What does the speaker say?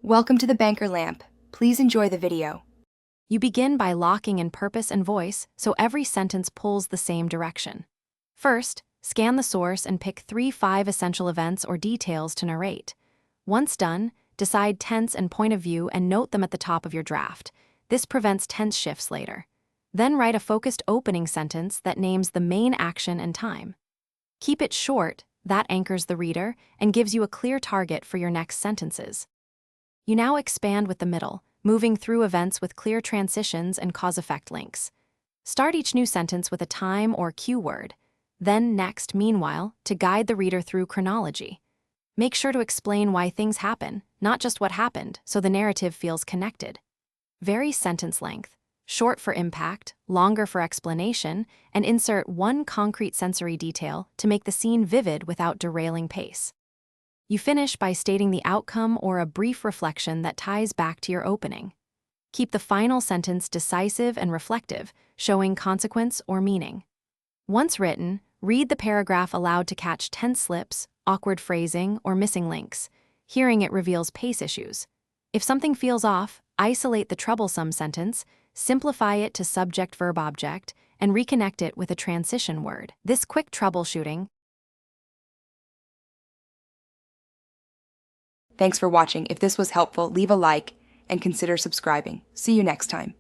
Welcome to the Banker Lamp. Please enjoy the video. You begin by locking in purpose and voice so every sentence pulls the same direction. First, scan the source and pick 3-5 essential events or details to narrate. Once done, decide tense and point of view and note them at the top of your draft. This prevents tense shifts later. Then write a focused opening sentence that names the main action and time. Keep it short, that anchors the reader and gives you a clear target for your next sentences. You now expand with the middle, moving through events with clear transitions and cause-effect links. Start each new sentence with a time or cue word. Then next, meanwhile, to guide the reader through chronology. Make sure to explain why things happen, not just what happened, so the narrative feels connected. Vary sentence length, short for impact, longer for explanation, and insert one concrete sensory detail to make the scene vivid without derailing pace. You finish by stating the outcome or a brief reflection that ties back to your opening. Keep the final sentence decisive and reflective, showing consequence or meaning. Once written, read the paragraph aloud to catch tense slips, awkward phrasing, or missing links. Hearing it reveals pace issues. If something feels off, isolate the troublesome sentence, simplify it to subject-verb-object, and reconnect it with a transition word. This quick troubleshooting. Thanks for watching. If this was helpful, leave a like and consider subscribing. See you next time.